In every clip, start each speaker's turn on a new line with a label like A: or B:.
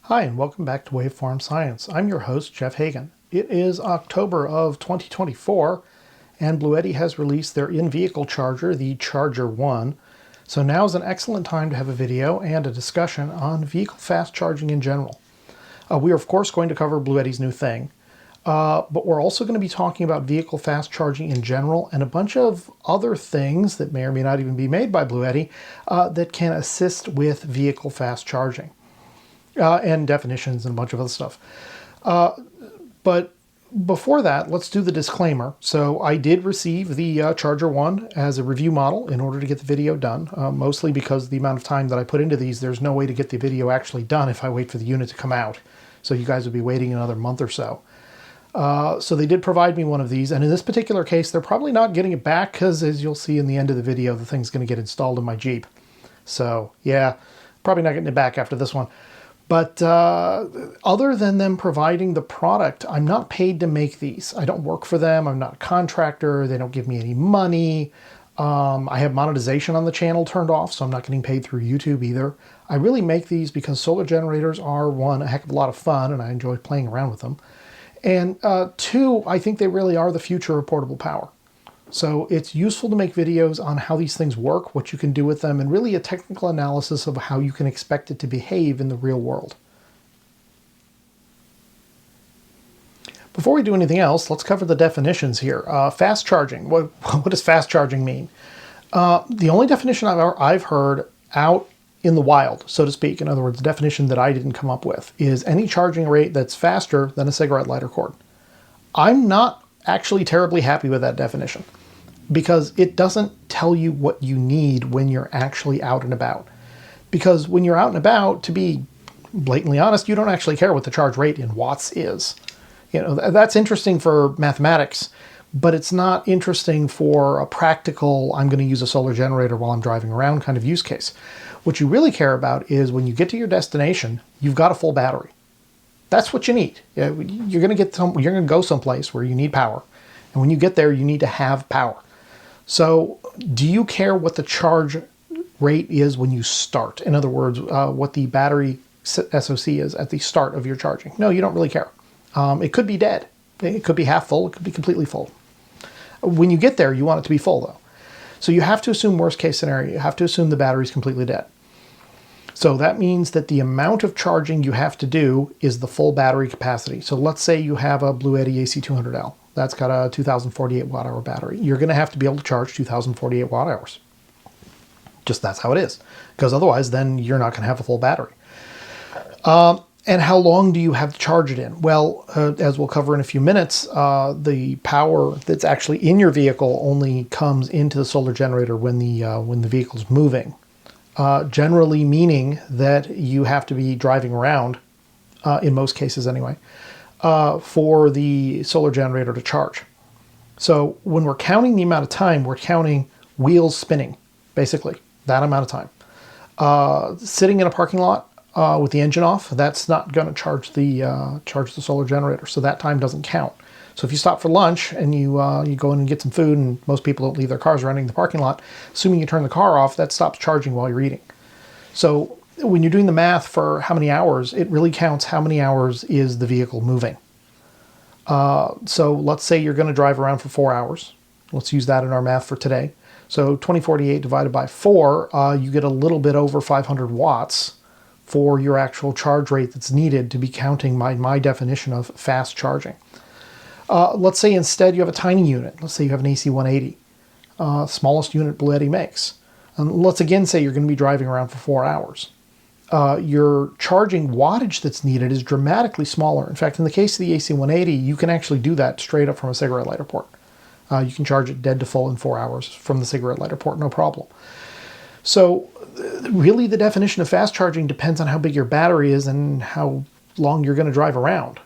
A: Hi, and welcome back to Waveform Science. I'm your host, Jeff Hagan. It is October of 2024, and Bluetti has released their in-vehicle charger, the Charger-1. So now is an excellent time to have a video and a discussion on vehicle fast charging in general. We are, of course, going to cover Bluetti's new thing, but we're also going to be talking about vehicle fast charging in general and a bunch of other things that may or may not even be made by Bluetti that can assist with vehicle fast charging. And definitions and a bunch of other stuff. But before that, let's do the disclaimer. So I did receive the Charger-1 as a review model in order to get the video done, mostly because the amount of time that I put into these, there's no way to get the video actually done if I wait for the unit to come out. So you guys would be waiting another month or so. So they did provide me one of these, and in this particular case, they're probably not getting it back because, as you'll see in the end of the video, the thing's going to get installed in my Jeep. So yeah, probably not getting it back after this one. But other than them providing the product, I'm not paid to make these. I don't work for them. I'm not a contractor. They don't give me any money. I have monetization on the channel turned off, so I'm not getting paid through YouTube either. I really make these because solar generators are, one, a heck of a lot of fun, and I enjoy playing around with them. And two, I think they really are the future of portable power. So it's useful to make videos on how these things work, what you can do with them, and really a technical analysis of how you can expect it to behave in the real world. Before we do anything else, let's cover the definitions here. Fast charging. What does fast charging mean? The only definition I've heard out in the wild, so to speak, in other words, the definition that I didn't come up with, is any charging rate that's faster than a cigarette lighter cord. I'm not actually terribly happy with that definition because it doesn't tell you what you need when you're actually out and about. Because when you're out and about, to be blatantly honest, you don't actually care what the charge rate in watts is. You know, that's interesting for mathematics, but it's not interesting for a practical, I'm going to use a solar generator while I'm driving around kind of use case. What you really care about is when you get to your destination, you've got a full battery. That's what you need. You're going to go someplace where you need power. And when you get there, you need to have power. So do you care what the charge rate is when you start? In other words, what the battery SOC is at the start of your charging? No, you don't really care. It could be dead. It could be half full. It could be completely full. When you get there, you want it to be full though. So you have to assume worst case scenario. You have to assume the battery's completely dead. So that means that the amount of charging you have to do is the full battery capacity. So let's say you have a Bluetti AC200L. That's got a 2048 watt hour battery. You're going to have to be able to charge 2048 watt hours. Just that's how it is. Because otherwise, then you're not going to have a full battery. And how long do you have to charge it in? Well, as we'll cover in a few minutes, the power that's actually in your vehicle only comes into the solar generator when the vehicle's moving. Generally meaning that you have to be driving around, in most cases anyway, for the solar generator to charge. So when we're counting the amount of time, we're counting wheels spinning, basically, that amount of time. Sitting in a parking lot with the engine off, that's not going to charge the solar generator, so that time doesn't count. So if you stop for lunch and you go in and get some food, and most people don't leave their cars running in the parking lot, assuming you turn the car off, that stops charging while you're eating. So when you're doing the math for how many hours, it really counts how many hours is the vehicle moving. So let's say you're going to drive around for 4 hours. Let's use that in our math for today. So 2048 divided by 4, you get a little bit over 500 watts for your actual charge rate that's needed to be counting my definition of fast charging. Let's say instead you have a tiny unit. Let's say you have an AC180, smallest unit Bluetti makes. And let's again say you're going to be driving around for 4 hours. Your charging wattage that's needed is dramatically smaller. In fact, in the case of the AC180, you can actually do that straight up from a cigarette lighter port. You can charge it dead to full in 4 hours from the cigarette lighter port, no problem. So really the definition of fast charging depends on how big your battery is and how long you're going to drive around.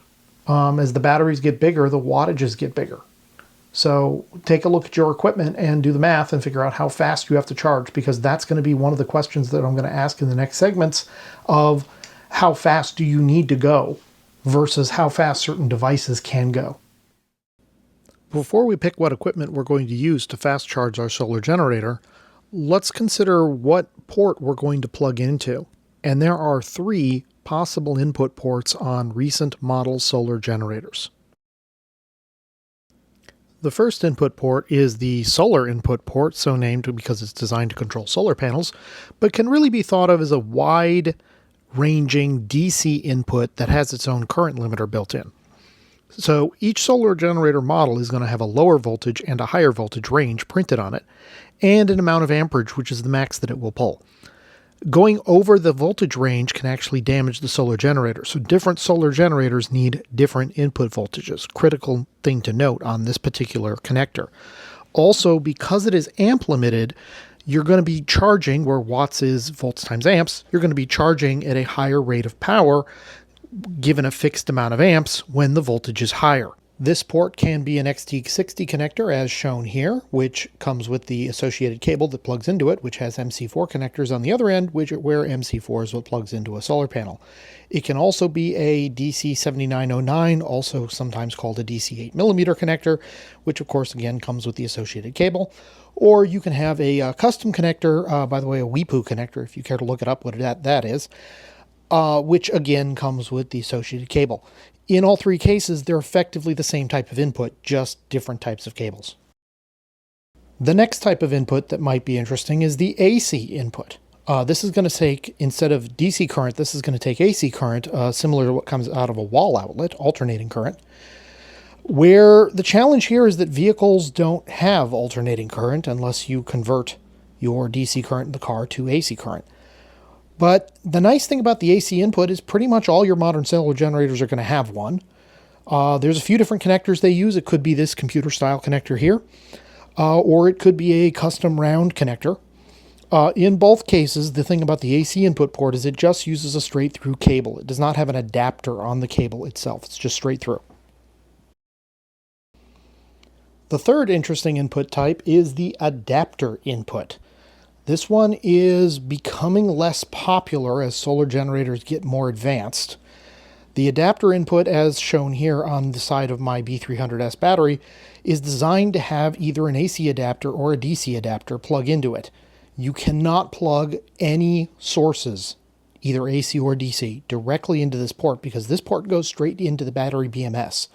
A: As the batteries get bigger, the wattages get bigger. So take a look at your equipment and do the math and figure out how fast you have to charge, because that's going to be one of the questions that I'm going to ask in the next segments of how fast do you need to go versus how fast certain devices can go. Before we pick what equipment we're going to use to fast charge our solar generator, let's consider what port we're going to plug into. And there are 3 possible input ports on recent model solar generators. The first input port is the solar input port, so named because it's designed to control solar panels, but can really be thought of as a wide-ranging DC input that has its own current limiter built in. So each solar generator model is going to have a lower voltage and a higher voltage range printed on it, and an amount of amperage, which is the max that it will pull. Going over the voltage range can actually damage the solar generator, so different solar generators need different input voltages. Critical thing to note on this particular connector. Also, because it is amp limited, you're going to be charging, where watts is volts times amps, you're going to be charging at a higher rate of power given a fixed amount of amps when the voltage is higher. This port can be an XT60 connector as shown here, which comes with the associated cable that plugs into it, which has MC4 connectors on the other end, where MC4 is what plugs into a solar panel. It can also be a DC7909, also sometimes called a DC 8mm connector, which of course again comes with the associated cable. Or you can have a custom connector, by the way, a WEPU connector, if you care to look it up what that is, which again comes with the associated cable. In all three cases, they're effectively the same type of input, just different types of cables. The next type of input that might be interesting is the AC input. This is going to take, instead of DC current, this is going to take AC current, similar to what comes out of a wall outlet, alternating current. Where the challenge here is that vehicles don't have alternating current unless you convert your DC current in the car to AC current. But the nice thing about the AC input is pretty much all your modern solar generators are going to have one. There's a few different connectors they use. It could be this computer style connector here, or it could be a custom round connector. In both cases, the thing about the AC input port is it just uses a straight through cable. It does not have an adapter on the cable itself. It's just straight through. The third interesting input type is the adapter input. This one is becoming less popular as solar generators get more advanced. The adapter input, as shown here on the side of my B300S battery, is designed to have either an AC adapter or a DC adapter plug into it. You cannot plug any sources, either AC or DC, directly into this port because this port goes straight into the battery BMS.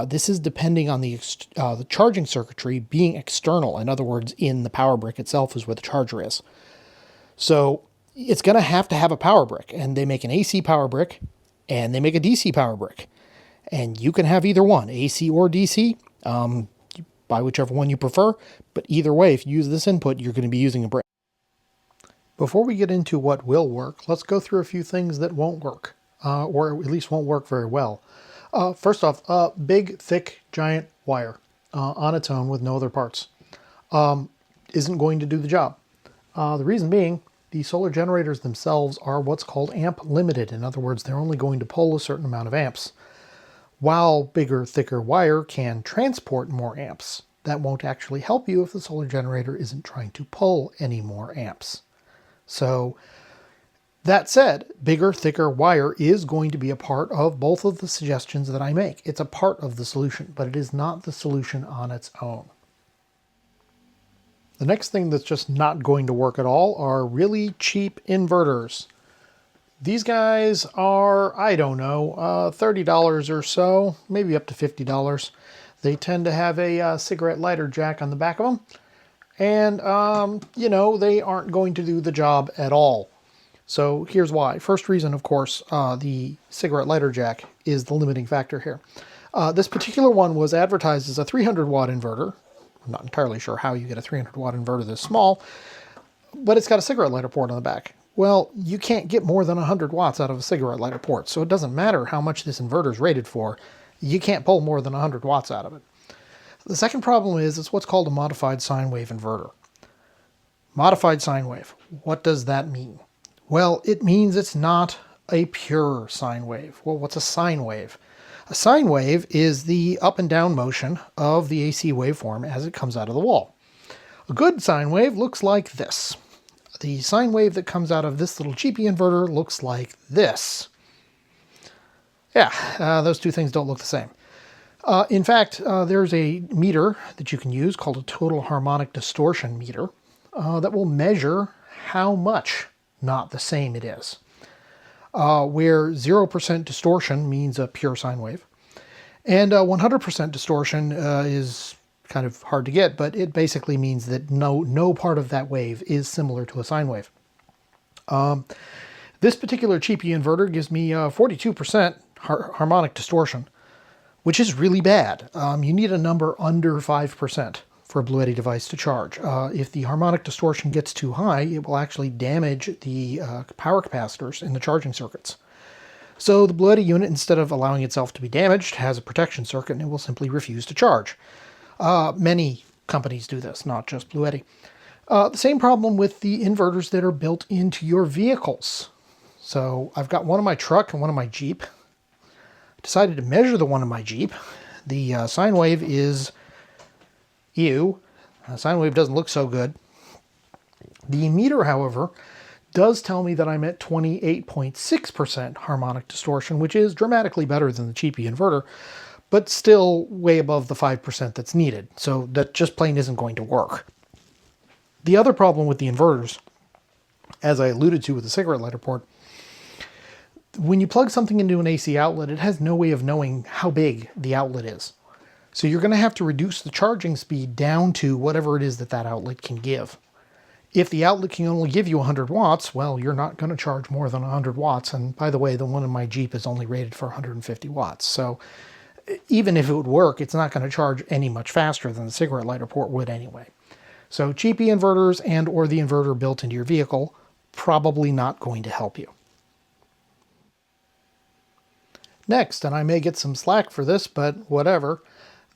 A: This is depending on the charging circuitry being external. In other words, in the power brick itself is where the charger is. So it's going to have a power brick, and they make an AC power brick and they make a DC power brick. And you can have either one, AC or DC, by whichever one you prefer. But either way, if you use this input, you're going to be using a brick. Before we get into what will work, let's go through a few things that won't work, or at least won't work very well. First off, big, thick, giant wire on its own with no other parts isn't going to do the job. The reason being, the solar generators themselves are what's called amp limited. In other words, they're only going to pull a certain amount of amps. While bigger, thicker wire can transport more amps, that won't actually help you if the solar generator isn't trying to pull any more amps. So, that said, bigger, thicker wire is going to be a part of both of the suggestions that I make. It's a part of the solution, but it is not the solution on its own. The next thing that's just not going to work at all are really cheap inverters. These guys are, I don't know, $30 or so, maybe up to $50. They tend to have a cigarette lighter jack on the back of them. And, you know, they aren't going to do the job at all. So here's why. First reason, of course, the cigarette lighter jack is the limiting factor here. This particular one was advertised as a 300 watt inverter. I'm not entirely sure how you get a 300 watt inverter this small, but it's got a cigarette lighter port on the back. Well, you can't get more than 100 watts out of a cigarette lighter port, so it doesn't matter how much this inverter is rated for. You can't pull more than 100 watts out of it. The second problem is it's what's called a modified sine wave inverter. Modified sine wave. What does that mean? Well, it means it's not a pure sine wave. Well, what's a sine wave? A sine wave is the up and down motion of the AC waveform as it comes out of the wall. A good sine wave looks like this. The sine wave that comes out of this little cheapy inverter looks like this. Yeah, those two things don't look the same. In fact, there's a meter that you can use called a total harmonic distortion meter that will measure how much not the same it is. where 0% distortion means a pure sine wave. And 100% distortion is kind of hard to get, but it basically means that no part of that wave is similar to a sine wave. This particular cheapy inverter gives me 42% harmonic distortion, which is really bad. You need a number under 5% for a Bluetti device to charge. If the harmonic distortion gets too high, it will actually damage the power capacitors in the charging circuits. So the Bluetti unit, instead of allowing itself to be damaged, has a protection circuit and it will simply refuse to charge. Many companies do this, not just Bluetti. The same problem with the inverters that are built into your vehicles. So I've got one in my truck and one in my Jeep. Decided to measure the one in my Jeep. The sine wave is ew. Sine wave doesn't look so good. The meter, however, does tell me that I'm at 28.6% harmonic distortion, which is dramatically better than the cheapy inverter, but still way above the 5% that's needed. So that just plain isn't going to work. The other problem with the inverters, as I alluded to with the cigarette lighter port, when you plug something into an AC outlet, it has no way of knowing how big the outlet is. So you're going to have to reduce the charging speed down to whatever it is that that outlet can give. If the outlet can only give you 100 watts, well, you're not going to charge more than 100 watts. And by the way, the one in my Jeep is only rated for 150 watts. So even if it would work, it's not going to charge any much faster than the cigarette lighter port would anyway. So cheapy inverters and or the inverter built into your vehicle, probably not going to help you. Next, and I may get some slack for this, but whatever,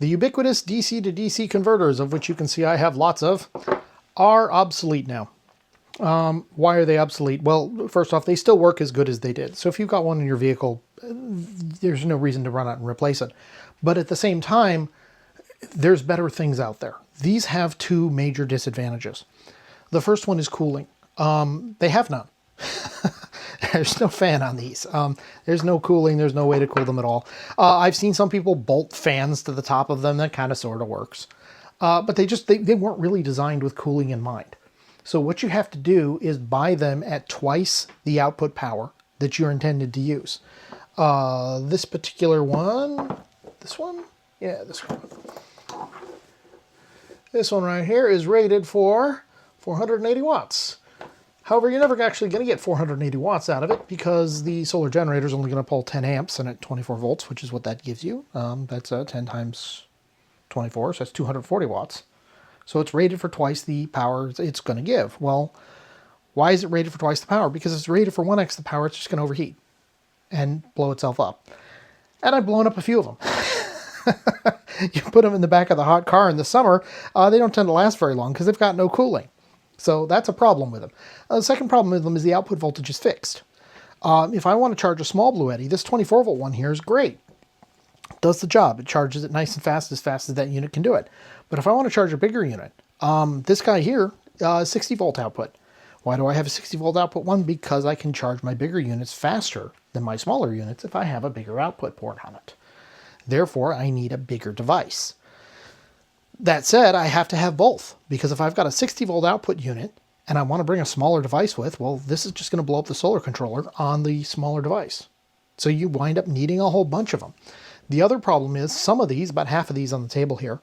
A: the ubiquitous DC to DC converters, of which you can see I have lots of, are obsolete now. Why are they obsolete? Well, first off, they still work as good as they did. So if you've got one in your vehicle, there's no reason to run out and replace it. But at the same time, there's better things out there. These have two major disadvantages. The first one is cooling. They have none. There's no fan on these. There's no cooling. There's no way to cool them at all. I've seen some people bolt fans to the top of them. That kind of sort of works. But they weren't really designed with cooling in mind. So what you have to do is buy them at twice the output power that you're intended to use. This particular one, this one? Yeah, this one. This one right here is rated for 480 watts. However, you're never actually going to get 480 watts out of it because the solar generator is only going to pull 10 amps and at 24 volts, which is what that gives you. That's 10 times 24, so that's 240 watts. So it's rated for twice the power it's going to give. Well, why is it rated for twice the power? Because if it's rated for 1x the power, it's just going to overheat and blow itself up. And I've blown up a few of them. You put them in the back of the hot car in the summer, they don't tend to last very long because they've got no cooling. So that's a problem with them. The second problem with them is the output voltage is fixed. If I want to charge a small Bluetti, this 24 volt one here is great. It does the job. It charges it nice and fast as that unit can do it. But if I want to charge a bigger unit, this guy here, 60 volt output. Why do I have a 60 volt output one? Because I can charge my bigger units faster than my smaller units if I have a bigger output port on it. Therefore, I need a bigger device. That said, I have to have both, because if I've got a 60 volt output unit and I want to bring a smaller device with, well, this is just going to blow up the solar controller on the smaller device. So you wind up needing a whole bunch of them. The other problem is some of these, about half of these on the table here,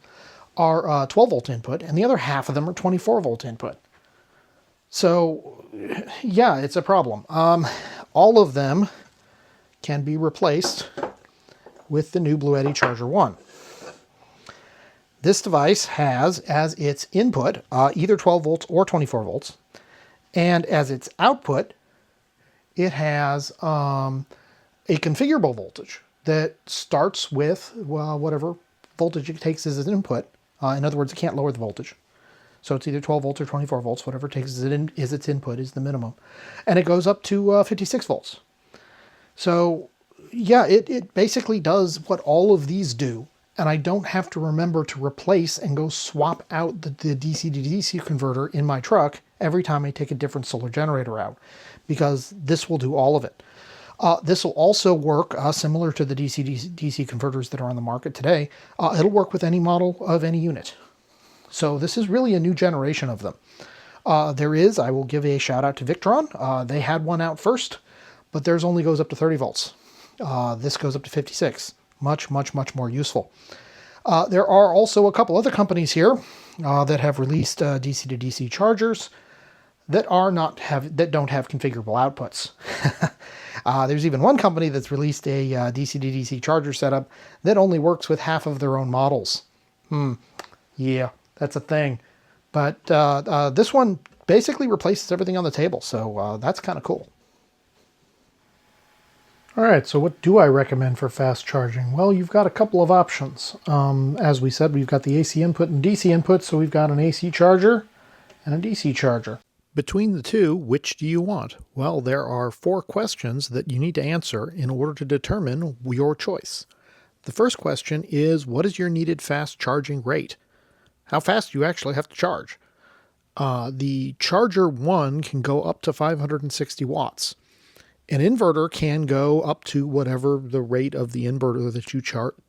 A: are 12 volt input, and the other half of them are 24 volt input. So yeah, it's a problem. All of them can be replaced with the new Bluetti Charger-1. This device has as its input either 12 volts or 24 volts. And as its output, it has a configurable voltage that starts with whatever voltage it takes as its input. In other words, it can't lower the voltage. So it's either 12 volts or 24 volts, whatever it takes as its input is the minimum. And it goes up to 56 volts. So yeah, it basically does what all of these do. And I don't have to remember to replace and go swap out the DC to DC converter in my truck every time I take a different solar generator out, because this will do all of it. This will also work similar to the DC to DC converters that are on the market today. It'll work with any model of any unit. So this is really a new generation of them. I will give a shout out to Victron. They had one out first, but theirs only goes up to 30 volts. This goes up to 56. Much, much, much more useful. There are also a couple other companies here that have released DC to DC chargers that don't have configurable outputs. There's even one company that's released a DC to DC charger setup that only works with half of their own models. Yeah, that's a thing. But this one basically replaces everything on the table, so that's kind of cool. All right, so what do I recommend for fast charging? Well, you've got a couple of options. As we said, we've got the AC input and DC input, so we've got an AC charger and a DC charger. Between the two, which do you want? Well, there are 4 questions that you need to answer in order to determine your choice. The first question is, what is your needed fast charging rate? How fast do you actually have to charge? The Charger-1 can go up to 560 watts. An inverter can go up to whatever the rate of the inverter that you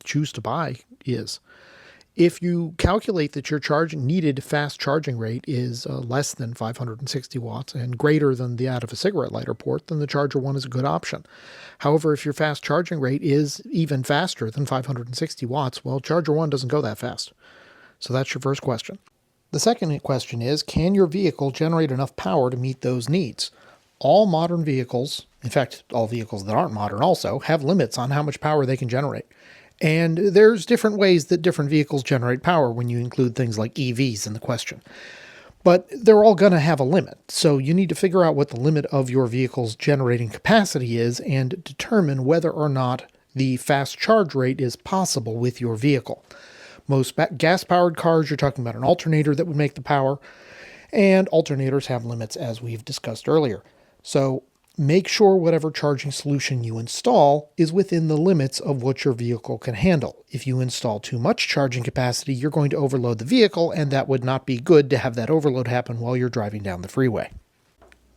A: choose to buy is. If you calculate that your needed fast charging rate is less than 560 watts and greater than that of a cigarette lighter port, then the Charger-1 is a good option. However, if your fast charging rate is even faster than 560 watts, well, Charger-1 doesn't go that fast. So that's your first question. The second question is, can your vehicle generate enough power to meet those needs? All modern vehicles, in fact, all vehicles that aren't modern also, have limits on how much power they can generate. And there's different ways that different vehicles generate power when you include things like EVs in the question. But they're all going to have a limit. So you need to figure out what the limit of your vehicle's generating capacity is and determine whether or not the fast charge rate is possible with your vehicle. Most gas-powered cars, you're talking about an alternator that would make the power, and alternators have limits, as we've discussed earlier. So make sure whatever charging solution you install is within the limits of what your vehicle can handle. If you install too much charging capacity, you're going to overload the vehicle, and that would not be good to have that overload happen while you're driving down the freeway.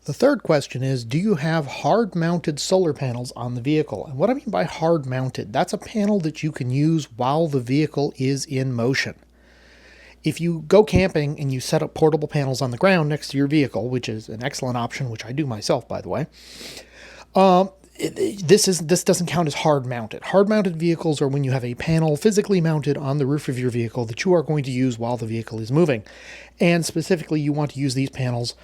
A: The third question is, do you have hard-mounted solar panels on the vehicle? And what I mean by hard-mounted, that's a panel that you can use while the vehicle is in motion. If you go camping and you set up portable panels on the ground next to your vehicle, which is an excellent option, which I do myself, by the way, this doesn't count as hard-mounted. Hard-mounted vehicles are when you have a panel physically mounted on the roof of your vehicle that you are going to use while the vehicle is moving. And specifically, you want to use these panels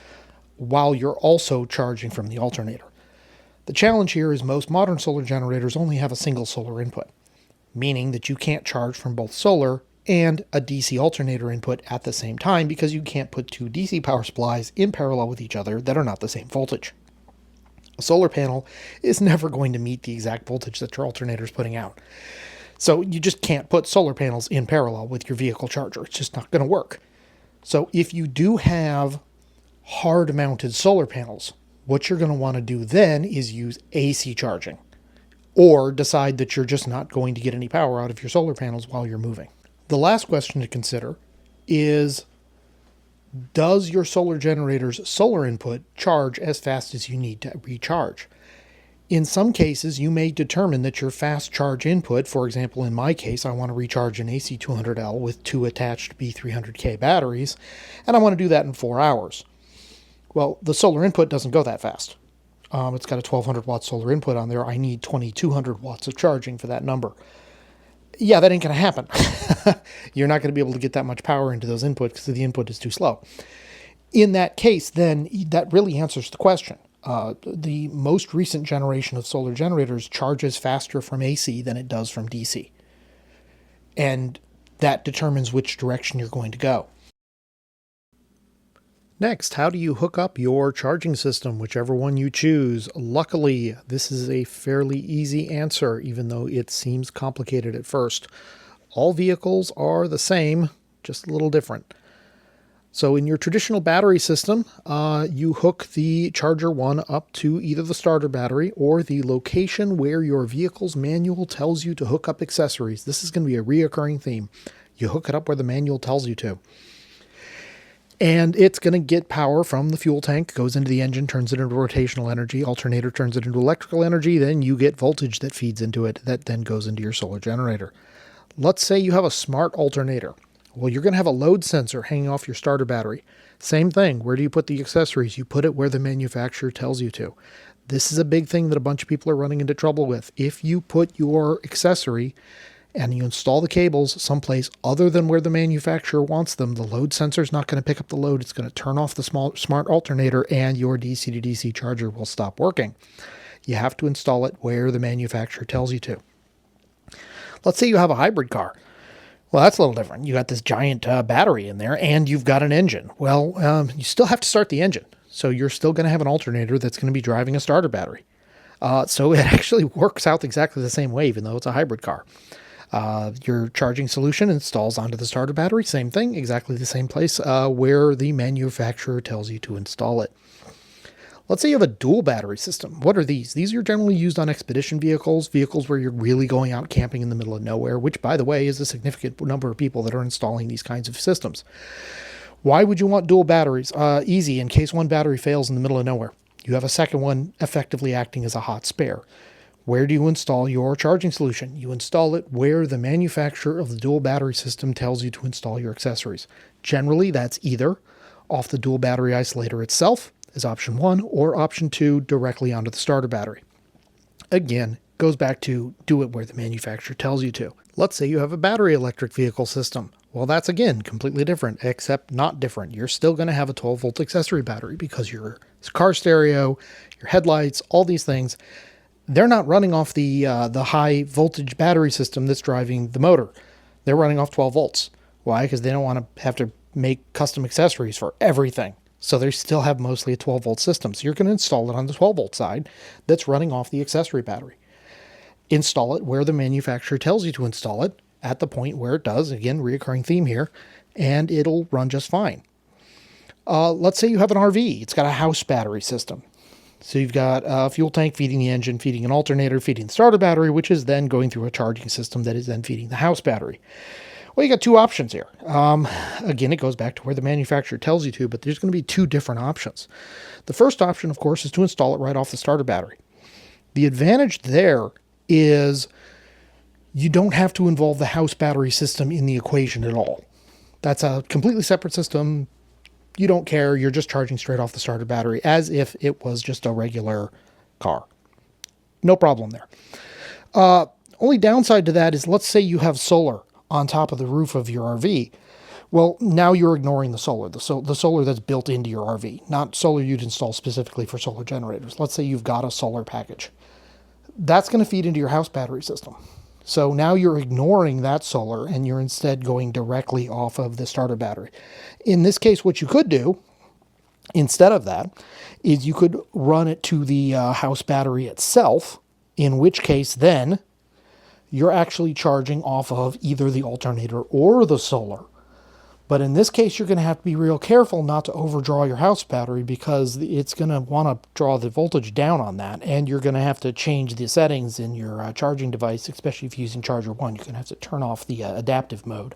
A: while you're also charging from the alternator. The challenge here is most modern solar generators only have a single solar input, meaning that you can't charge from both solar and a DC alternator input at the same time because you can't put 2 DC power supplies in parallel with each other that are not the same voltage. A solar panel is never going to meet the exact voltage that your alternator is putting out. So you just can't put solar panels in parallel with your vehicle charger. It's just not going to work. So if you do have hard-mounted solar panels, what you're going to want to do then is use AC charging, or decide that you're just not going to get any power out of your solar panels while you're moving. The last question to consider is, does your solar generator's solar input charge as fast as you need to recharge? In some cases, you may determine that your fast charge input, for example, in my case, I want to recharge an AC200L with 2 attached B300K batteries, and I want to do that in 4 hours. Well, the solar input doesn't go that fast. It's got a 1200 watt solar input on there. I need 2200 watts of charging for that number. Yeah, that ain't going to happen. You're not going to be able to get that much power into those inputs because the input is too slow. In that case, then, that really answers the question. The most recent generation of solar generators charges faster from AC than it does from DC. And that determines which direction you're going to go. Next, how do you hook up your charging system, whichever one you choose? Luckily, this is a fairly easy answer, even though it seems complicated at first. All vehicles are the same, just a little different. So in your traditional battery system, you hook the Charger-1 up to either the starter battery or the location where your vehicle's manual tells you to hook up accessories. This is going to be a reoccurring theme. You hook it up where the manual tells you to. And it's going to get power from the fuel tank, goes into the engine, turns it into rotational energy, alternator turns it into electrical energy, then you get voltage that feeds into it that then goes into your solar generator. Let's say you have a smart alternator. Well, you're going to have a load sensor hanging off your starter battery. Same thing. Where do you put the accessories? You put it where the manufacturer tells you to. This is a big thing that a bunch of people are running into trouble with. If you put your accessory and you install the cables someplace other than where the manufacturer wants them, the load sensor is not going to pick up the load. It's going to turn off the smart alternator and your DC to DC charger will stop working. You have to install it where the manufacturer tells you to. Let's say you have a hybrid car. Well, that's a little different. You got this giant battery in there and you've got an engine. Well, you still have to start the engine. So you're still going to have an alternator that's going to be driving a starter battery. So it actually works out exactly the same way, even though it's a hybrid car. Your charging solution installs onto the starter battery. Same thing, exactly the same place where the manufacturer tells you to install it. Let's say you have a dual battery system. What are these? These are generally used on expedition vehicles, vehicles where you're really going out camping in the middle of nowhere, which, by the way, is a significant number of people that are installing these kinds of systems. Why would you want dual batteries? Easy, in case one battery fails in the middle of nowhere. You have a second one effectively acting as a hot spare. Where do you install your charging solution? You install it where the manufacturer of the dual battery system tells you to install your accessories. Generally, that's either off the dual battery isolator itself, is option 1, or option 2, directly onto the starter battery. Again, goes back to do it where the manufacturer tells you to. Let's say you have a battery electric vehicle system. Well, that's again completely different, except not different. You're still going to have a 12-volt accessory battery because your car stereo, your headlights, all these things, they're not running off the high voltage battery system that's driving the motor. They're running off 12 volts. Why? Because they don't want to have to make custom accessories for everything. So they still have mostly a 12-volt system. So you're going to install it on the 12-volt side that's running off the accessory battery. Install it where the manufacturer tells you to install it at the point where it does. Again, reoccurring theme here. And it'll run just fine. Let's say you have an RV. It's got a house battery system. So you've got a fuel tank feeding the engine, feeding an alternator, feeding the starter battery, which is then going through a charging system that is then feeding the house battery. Well, you got two options here. Again, it goes back to where the manufacturer tells you to, but there's going to be two different options. The first option, of course, is to install it right off the starter battery. The advantage there is you don't have to involve the house battery system in the equation at all. That's a completely separate system. You don't care. You're just charging straight off the starter battery as if it was just a regular car. No problem there. Only downside to that is, let's say you have solar on top of the roof of your RV. Well, now you're ignoring the solar, the solar that's built into your RV, not solar you'd install specifically for solar generators. Let's say you've got a solar package. That's going to feed into your house battery system. So now you're ignoring that solar and you're instead going directly off of the starter battery. In this case, what you could do instead of that is you could run it to the house battery itself, in which case then you're actually charging off of either the alternator or the solar. But in this case, you're going to have to be real careful not to overdraw your house battery because it's going to want to draw the voltage down on that. And you're going to have to change the settings in your charging device, especially if you're using Charger-1. You're going to have to turn off the adaptive mode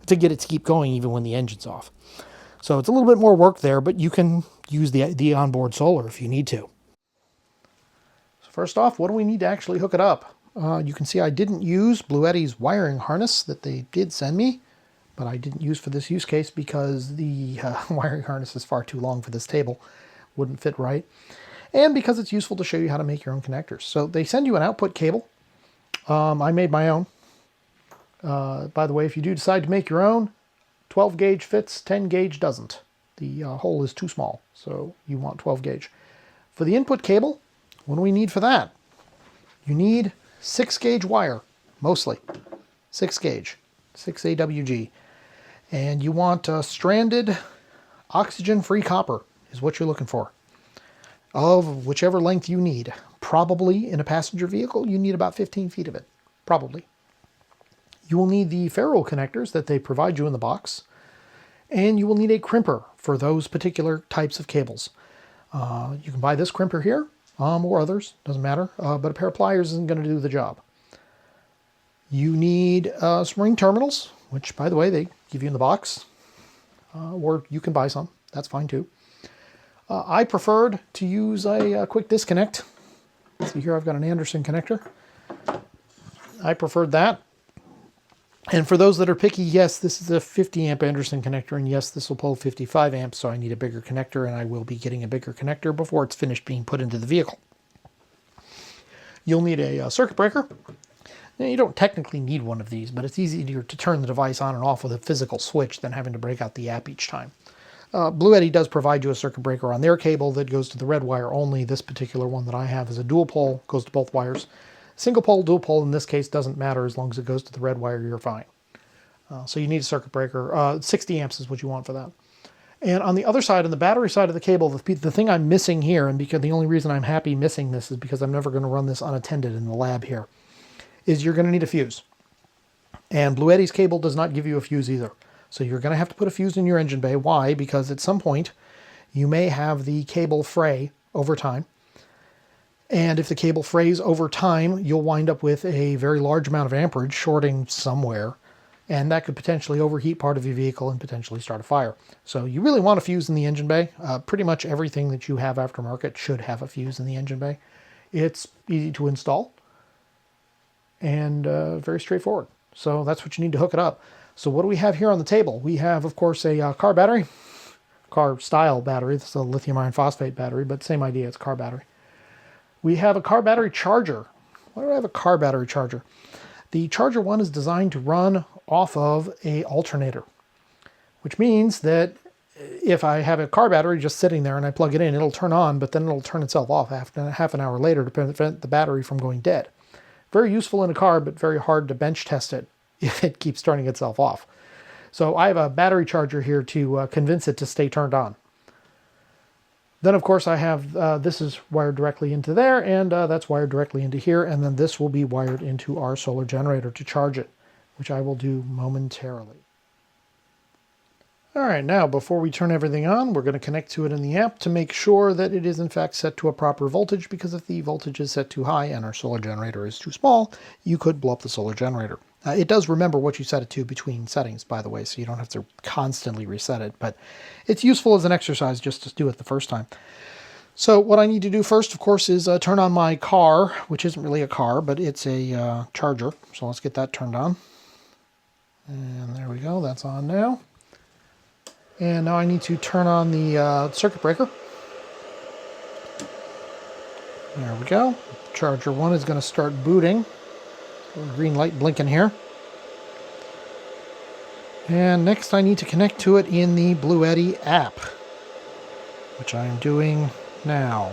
A: to get it to keep going even when the engine's off. So it's a little bit more work there, but you can use the onboard solar if you need to. So first off, what do we need to actually hook it up? You can see I didn't use Bluetti's wiring harness that they did send me, but I didn't use for this use case because the wiring harness is far too long for this table. Wouldn't fit right. And because it's useful to show you how to make your own connectors. So they send you an output cable. I made my own. By the way, if you do decide to make your own, 12 gauge fits, 10 gauge doesn't. The hole is too small, so you want 12 gauge. For the input cable, what do we need for that? You need 6 gauge wire, mostly. 6 gauge, 6 AWG. And you want stranded oxygen-free copper is what you're looking for, of whichever length you need. Probably in a passenger vehicle, you need about 15 feet of it, probably. You will need the ferrule connectors that they provide you in the box, and you will need a crimper for those particular types of cables. You can buy this crimper here, or others, doesn't matter, but a pair of pliers isn't going to do the job. You need some ring terminals, which, by the way, they give you in the box, or you can buy some. That's fine, too. I preferred to use a quick disconnect. See here, I've got an Anderson connector. I preferred that. And for those that are picky, yes, this is a 50 amp Anderson connector, and yes, this will pull 55 amps, so I need a bigger connector, and I will be getting a bigger connector before it's finished being put into the vehicle. You'll need a circuit breaker. Now, you don't technically need one of these, but it's easier to turn the device on and off with a physical switch than having to break out the app each time. Bluetti does provide you a circuit breaker on their cable that goes to the red wire only. This particular one that I have is a dual pole, goes to both wires. Single pole, dual pole in this case doesn't matter. As long as it goes to the red wire, you're fine. So you need a circuit breaker. 60 amps is what you want for that. And on the other side, on the battery side of the cable, the thing I'm missing here, and because the only reason I'm happy missing this is because I'm never going to run this unattended in the lab here, is you're going to need a fuse. And Bluetti's cable does not give you a fuse either. So you're going to have to put a fuse in your engine bay. Why? Because at some point, you may have the cable fray over time. And if the cable frays over time, you'll wind up with a very large amount of amperage shorting somewhere. And that could potentially overheat part of your vehicle and potentially start a fire. So you really want a fuse in the engine bay. Pretty much everything that you have aftermarket should have a fuse in the engine bay. It's easy to install and very straightforward. So that's what you need to hook it up. So what do we have here on the table? We have, of course, a car battery, car style battery. This is a lithium iron phosphate battery, but same idea, it's a car battery. We have a car battery charger. Why do I have a car battery charger? The Charger-1 is designed to run off of an alternator, which means that if I have a car battery just sitting there and I plug it in, it'll turn on, but then it'll turn itself off after half an hour later to prevent the battery from going dead. Very useful in a car, but very hard to bench test it if it keeps turning itself off. So I have a battery charger here to convince it to stay turned on. Then, of course, I have, this is wired directly into there, and that's wired directly into here, and then this will be wired into our solar generator to charge it, which I will do momentarily. All right, now before we turn everything on, we're going to connect to it in the app to make sure that it is in fact set to a proper voltage, because if the voltage is set too high and our solar generator is too small, you could blow up the solar generator. It does remember what you set it to between settings, by the way, so you don't have to constantly reset it, but it's useful as an exercise just to do it the first time. So what I need to do first, of course, is turn on my car, which isn't really a car, but it's a charger. So let's get that turned on. And there we go, that's on now. And now I need to turn on the circuit breaker. There we go. Charger-1 is going to start booting. Green light blinking here. And next I need to connect to it in the Bluetti app, which I am doing now.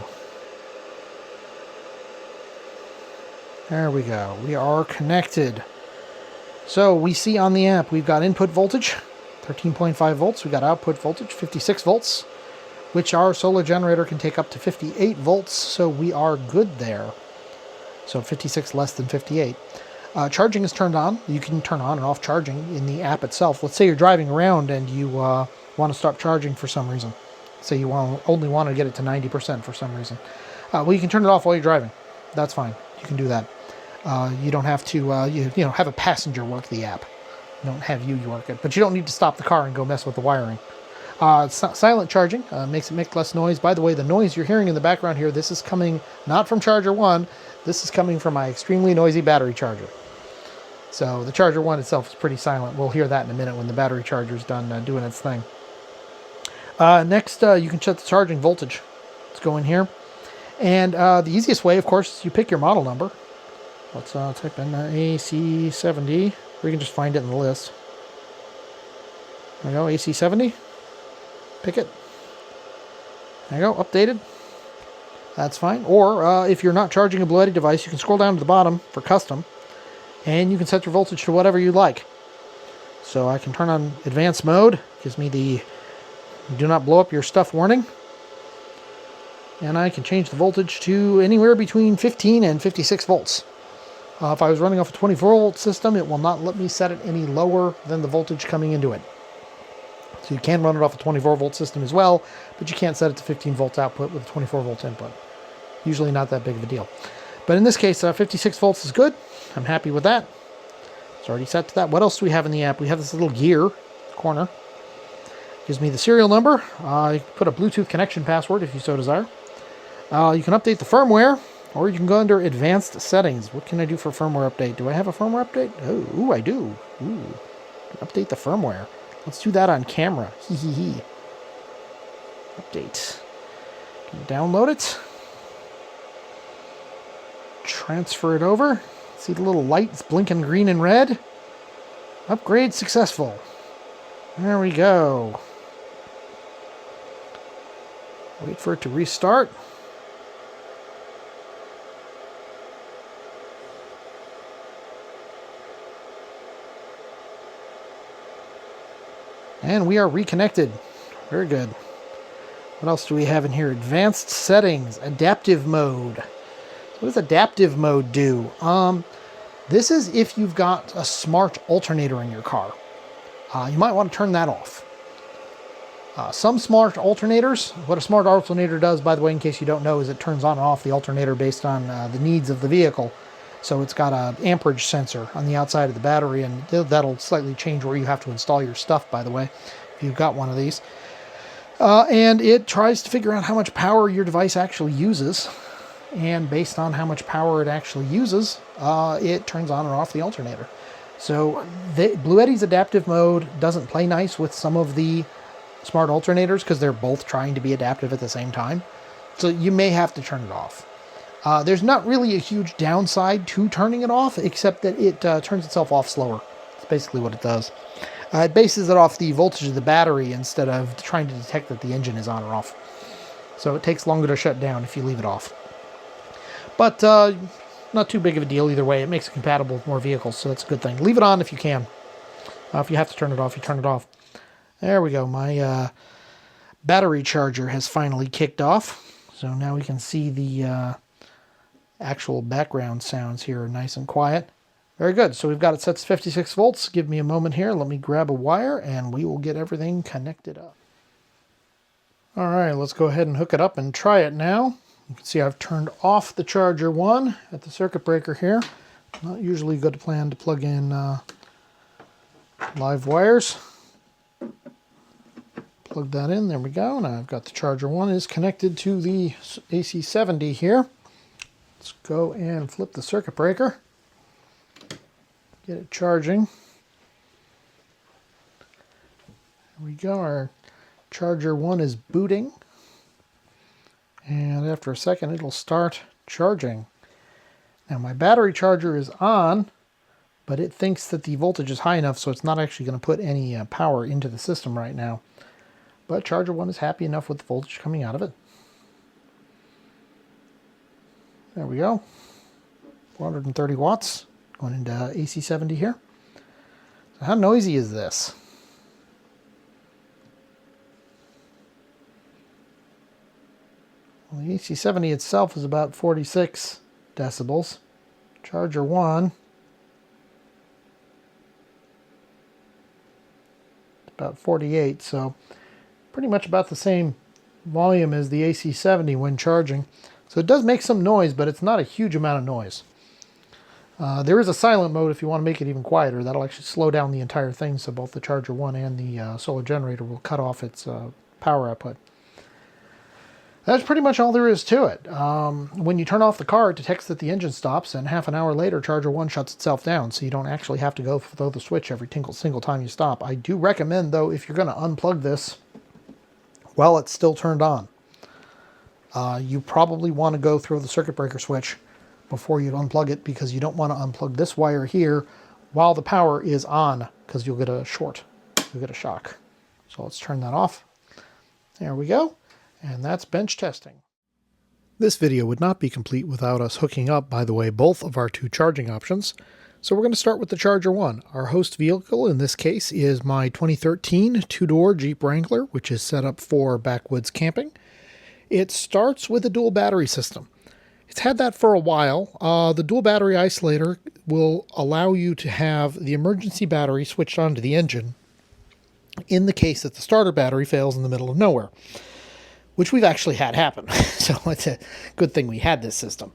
A: There we go. We are connected. So we see on the app we've got input voltage, 13.5 volts. We've got output voltage, 56 volts, which our solar generator can take up to 58 volts. So we are good there. So 56 less than 58. Charging is turned on. You can turn on and off charging in the app itself. Let's say you're driving around and you want to stop charging for some reason. Say you only want to get it to 90% for some reason. Well, you can turn it off while you're driving. That's fine. You can do that. You don't have to have a passenger work the app. Don't have you work it. But you don't need to stop the car and go mess with the wiring. Silent charging makes it make less noise. By the way, the noise you're hearing in the background here, this is coming not from Charger-1. This is coming from my extremely noisy battery charger. So the Charger-1 itself is pretty silent. We'll hear that in a minute when the battery charger is done doing its thing. Next, you can set the charging voltage. Let's go in here. And the easiest way, of course, is you pick your model number. Let's type in AC70, or you can just find it in the list. There we go, AC70. Pick it. There you go, updated. That's fine. Or if you're not charging a Bluetti device, you can scroll down to the bottom for custom, and you can set your voltage to whatever you like. So I can turn on advanced mode, gives me the do not blow up your stuff warning. And I can change the voltage to anywhere between 15 and 56 volts. If I was running off a 24-volt system, it will not let me set it any lower than the voltage coming into it. So you can run it off a 24-volt system as well, but you can't set it to 15 volts output with a 24-volt input. Usually not that big of a deal. But in this case, 56 volts is good. I'm happy with that. It's already set to that. What else do we have in the app? We have this little gear corner. Gives me the serial number. You can put a Bluetooth connection password if you so desire. You can update the firmware. Or you can go under advanced settings. What can I do for firmware update? Do I have a firmware update? Oh, ooh, I do. Ooh, update the firmware. Let's do that on camera. Hee hee hee. Update. Can you download it? Transfer it over. See the little lights blinking green and red? Upgrade successful. There we go. Wait for it to restart. And we are reconnected. Very good. What else do we have in here? Advanced settings, adaptive mode. What does adaptive mode do? This is if you've got a smart alternator in your car. You might want to turn that off. Some smart alternators, what a smart alternator does, by the way, in case you don't know, is it turns on and off the alternator based on the needs of the vehicle. So it's got an amperage sensor on the outside of the battery, and that'll slightly change where you have to install your stuff, by the way, if you've got one of these. And it tries to figure out how much power your device actually uses. And based on how much power it actually uses, it turns on and off the alternator. So Bluetti's adaptive mode doesn't play nice with some of the smart alternators because they're both trying to be adaptive at the same time. So you may have to turn it off. There's not really a huge downside to turning it off, except that it turns itself off slower. That's basically what it does. It bases it off the voltage of the battery instead of trying to detect that the engine is on or off. So it takes longer to shut down if you leave it off. But not too big of a deal either way. It makes it compatible with more vehicles, so that's a good thing. Leave it on if you can. If you have to turn it off, you turn it off. There we go. My battery charger has finally kicked off. So now we can see the actual background sounds here are nice and quiet. Very good. So we've got it set to 56 volts. Give me a moment here. Let me grab a wire and we will get everything connected up. All right, let's go ahead and hook it up and try it now. You can see I've turned off the Charger-1 at the circuit breaker here. Not usually a good plan to plug in live wires. Plug that in. There we go. Now I've got the Charger-1 is connected to the AC70 here. Let's go and flip the circuit breaker. Get it charging. There we go. Our Charger-1 is booting. And after a second, it'll start charging. Now my battery charger is on, but it thinks that the voltage is high enough, so it's not actually going to put any power into the system right now. But Charger-1 is happy enough with the voltage coming out of it. There we go. 430 watts going into AC70 here. So how noisy is this? Well, the AC70 itself is about 46 decibels. Charger-1 about 48, so pretty much about the same volume as the AC70 when charging. So it does make some noise, but it's not a huge amount of noise. There is a silent mode if you want to make it even quieter. That'll actually slow down the entire thing, so both the Charger-1 and the solar generator will cut off its power output. That's pretty much all there is to it. When you turn off the car, it detects that the engine stops, and half an hour later, Charger-1 shuts itself down, so you don't actually have to go throw the switch every single time you stop. I do recommend, though, if you're going to unplug this while it's still turned on, you probably want to go throw the circuit breaker switch before you unplug it, because you don't want to unplug this wire here while the power is on, because you'll get a short, you'll get a shock. So let's turn that off. There we go. And that's bench testing. This video would not be complete without us hooking up, by the way, both of our two charging options. So we're going to start with the Charger-1. Our host vehicle in this case is my 2013 two-door Jeep Wrangler, which is set up for backwoods camping. It starts with a dual battery system. It's had that for a while. The dual battery isolator will allow you to have the emergency battery switched onto the engine in the case that the starter battery fails in the middle of nowhere, which we've actually had happen. So it's a good thing we had this system.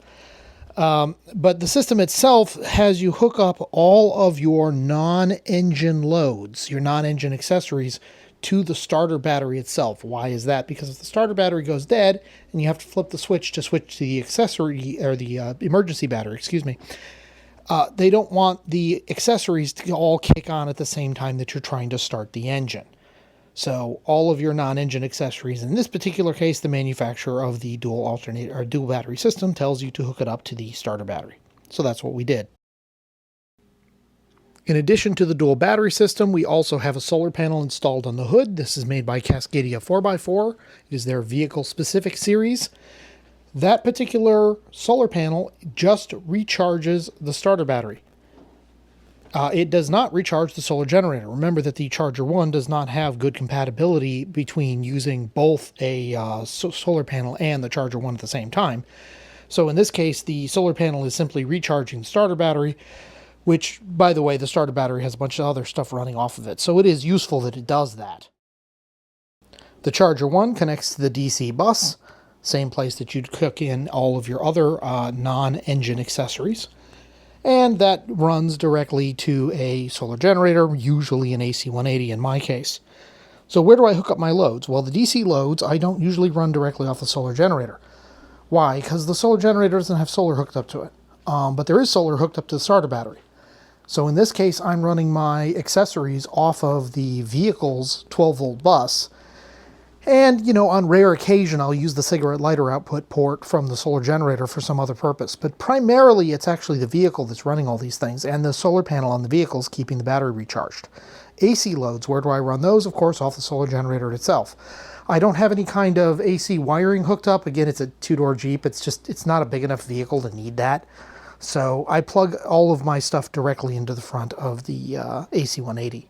A: But the system itself has you hook up all of your non-engine loads, your non-engine accessories, to the starter battery itself. Why is that? Because if the starter battery goes dead and you have to flip the switch to the accessory or the emergency battery, excuse me, they don't want the accessories to all kick on at the same time that you're trying to start the engine. So all of your non-engine accessories, in this particular case, the manufacturer of the dual alternator or dual battery system tells you to hook it up to the starter battery. So that's what we did. In addition to the dual battery system, we also have a solar panel installed on the hood. This is made by Cascadia 4x4. It is their vehicle-specific series. That particular solar panel just recharges the starter battery. It does not recharge the solar generator. Remember that the Charger-1 does not have good compatibility between using both a solar panel and the Charger-1 at the same time. So in this case, the solar panel is simply recharging the starter battery, which, by the way, the starter battery has a bunch of other stuff running off of it. So it is useful that it does that. The Charger-1 connects to the DC bus, same place that you'd hook in all of your other non-engine accessories. And that runs directly to a solar generator, usually an AC 180 in my case. So where do I hook up my loads? Well, the DC loads, I don't usually run directly off the solar generator. Why? Because the solar generator doesn't have solar hooked up to it. But there is solar hooked up to the starter battery. So in this case, I'm running my accessories off of the vehicle's 12-volt bus. And, you know, on rare occasion, I'll use the cigarette lighter output port from the solar generator for some other purpose. But primarily, it's actually the vehicle that's running all these things, and the solar panel on the vehicle is keeping the battery recharged. AC loads, where do I run those? Of course, off the solar generator itself. I don't have any kind of AC wiring hooked up. Again, it's a two-door Jeep. It's not a big enough vehicle to need that. So I plug all of my stuff directly into the front of the AC 180.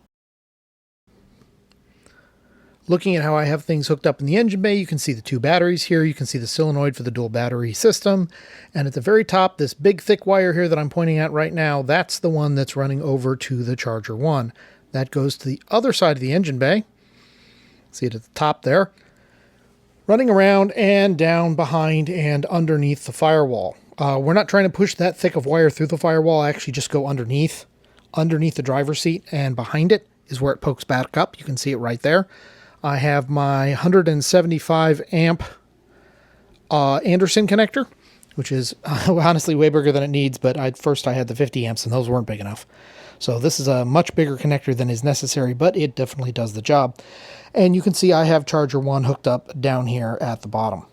A: Looking at how I have things hooked up in the engine bay, you can see the two batteries here. You can see the solenoid for the dual battery system. And at the very top, this big thick wire here that I'm pointing at right now, that's the one that's running over to the Charger-1. That goes to the other side of the engine bay. See it at the top there. Running around and down behind and underneath the firewall. We're not trying to push that thick of wire through the firewall. I actually just go underneath the driver's seat, and behind it is where it pokes back up. You can see it right there. I have my 175 amp Anderson connector, which is honestly way bigger than it needs, but first I had the 50 amps and those weren't big enough. So this is a much bigger connector than is necessary, but it definitely does the job. And you can see I have Charger-1 hooked up down here at the bottom.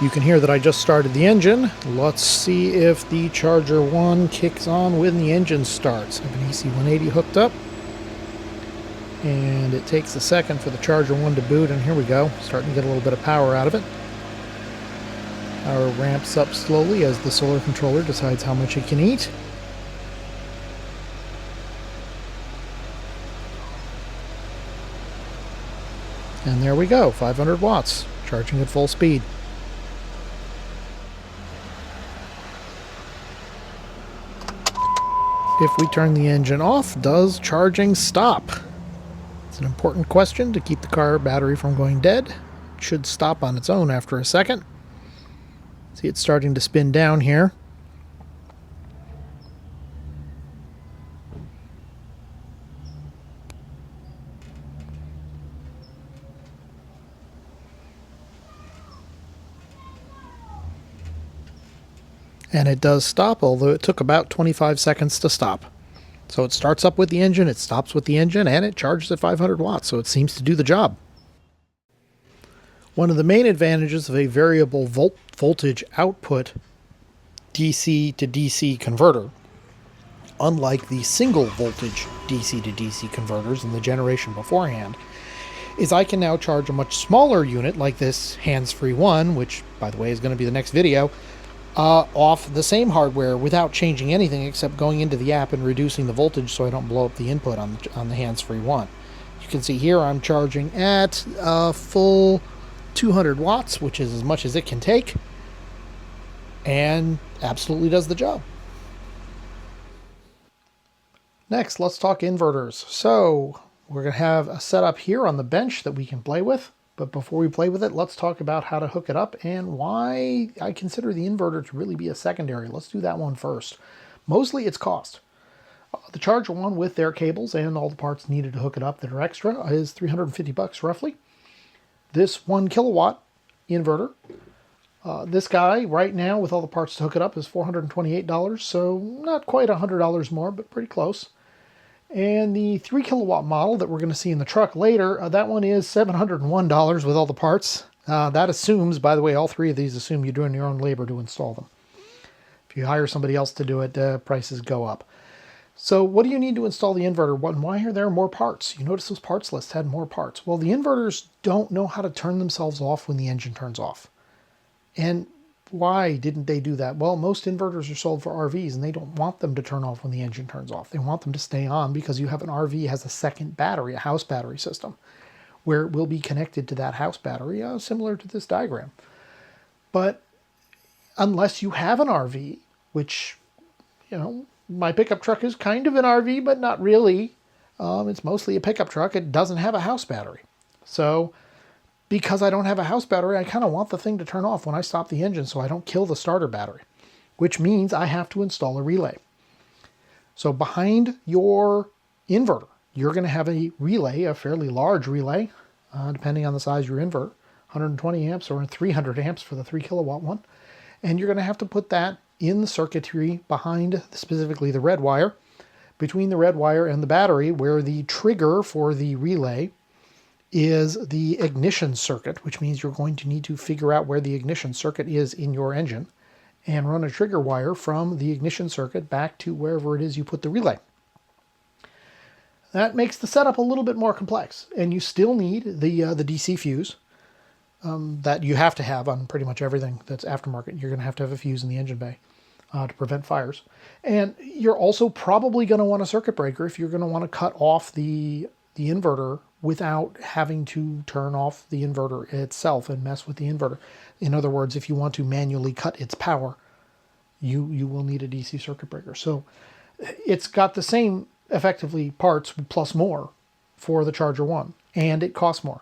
A: You can hear that I just started the engine. Let's see if the Charger-1 kicks on when the engine starts. I have an AC 180 hooked up. And it takes a second for the Charger-1 to boot, and here we go. Starting to get a little bit of power out of it. Power ramps up slowly as the solar controller decides how much it can eat. And there we go, 500 watts, charging at full speed. If we turn the engine off, does charging stop? It's an important question to keep the car battery from going dead. It should stop on its own after a second. See, it's starting to spin down here. And it does stop, although it took about 25 seconds to stop. So it starts up with the engine, it stops with the engine, and it charges at 500 watts, so it seems to do the job. One of the main advantages of a variable voltage output DC to DC converter, unlike the single voltage DC to DC converters in the generation beforehand, is I can now charge a much smaller unit like this hands-free one, which, by the way, is going to be the next video, off the same hardware without changing anything except going into the app and reducing the voltage so I don't blow up the input on the hands-free one. You can see here I'm charging at full 200 watts, which is as much as it can take, and absolutely does the job. Next, let's talk inverters. So we're going to have a setup here on the bench that we can play with. But before we play with it, let's talk about how to hook it up and why I consider the inverter to really be a secondary. Let's do that one first. Mostly it's cost. The Charger-1 with their cables and all the parts needed to hook it up that are extra is $350 roughly. This 1 kilowatt inverter, this guy right now with all the parts to hook it up is $428, so not quite $100 more, but pretty close. And the 3 kilowatt model that we're going to see in the truck later, that one is $701 with all the parts. That assumes, by the way, all three of these assume you're doing your own labor to install them. If you hire somebody else to do it, prices go up. So what do you need to install the inverter? Why are there more parts? You notice those parts lists had more parts. Well, the inverters don't know how to turn themselves off when the engine turns off. And why didn't they do that? Well, most inverters are sold for RVs and they don't want them to turn off when the engine turns off. They want them to stay on because you have an RV has a second battery, a house battery system, where it will be connected to that house battery, similar to this diagram. But unless you have an RV, which, you know, my pickup truck is kind of an RV, but not really. It's mostly a pickup truck. It doesn't have a house battery. So because I don't have a house battery, I kind of want the thing to turn off when I stop the engine so I don't kill the starter battery, which means I have to install a relay. So behind your inverter, you're going to have a relay, a fairly large relay, depending on the size of your inverter, 120 amps or 300 amps for the 3 kilowatt one. And you're going to have to put that in the circuitry behind specifically the red wire, between the red wire and the battery, where the trigger for the relay is the ignition circuit, which means you're going to need to figure out where the ignition circuit is in your engine and run a trigger wire from the ignition circuit back to wherever it is you put the relay. That makes the setup a little bit more complex, and you still need the DC fuse that you have to have on pretty much everything that's aftermarket. You're going to have a fuse in the engine bay to prevent fires. And you're also probably going to want a circuit breaker if you're going to want to cut off the inverter without having to turn off the inverter itself and mess with the inverter. In other words, if you want to manually cut its power, you will need a DC circuit breaker. So it's got the same effectively parts plus more for the Charger-1, and it costs more.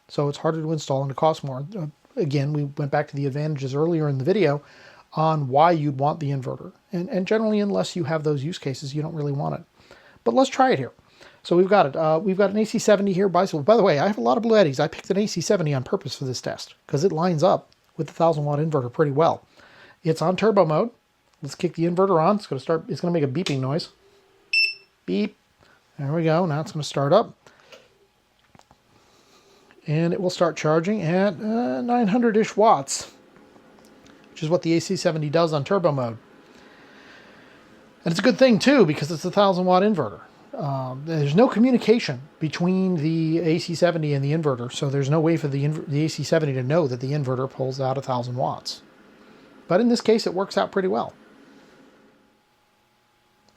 A: So it's harder to install and it costs more. Again, we went back to the advantages earlier in the video on why you'd want the inverter. And generally, unless you have those use cases, you don't really want it. But let's try it here. So we've got it. We've got an AC70 here. By the way, I have a lot of Bluettis. I picked an AC70 on purpose for this test because it lines up with the 1000-watt inverter pretty well. It's on turbo mode. Let's kick the inverter on. It's going to make a beeping noise. Beep. There we go. Now it's going to start up. And it will start charging at 900-ish watts, which is what the AC70 does on turbo mode. And it's a good thing, too, because it's a 1000-watt inverter. There's no communication between the AC70 and the inverter, so there's no way for the AC70 to know that the inverter pulls out 1000 watts. But in this case, it works out pretty well.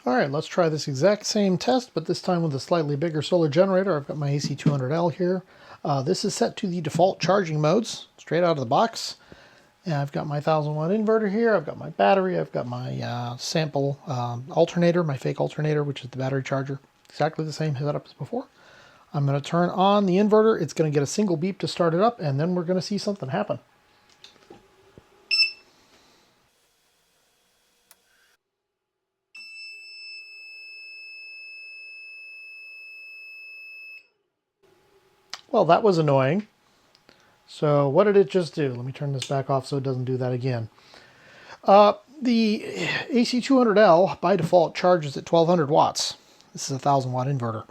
A: All right, let's try this exact same test, but this time with a slightly bigger solar generator. I've got my AC200L here. This is set to the default charging modes, straight out of the box. And I've got my 1000-watt inverter here. I've got my battery. I've got my sample alternator, my fake alternator, which is the battery charger. Exactly the same setup as before. I'm going to turn on the inverter. It's going to get a single beep to start it up, and then we're going to see something happen. Well, that was annoying. So what did it just do? Let me turn this back off so it doesn't do that again. The AC200L by default charges at 1200 watts. This is a 1000-watt inverter.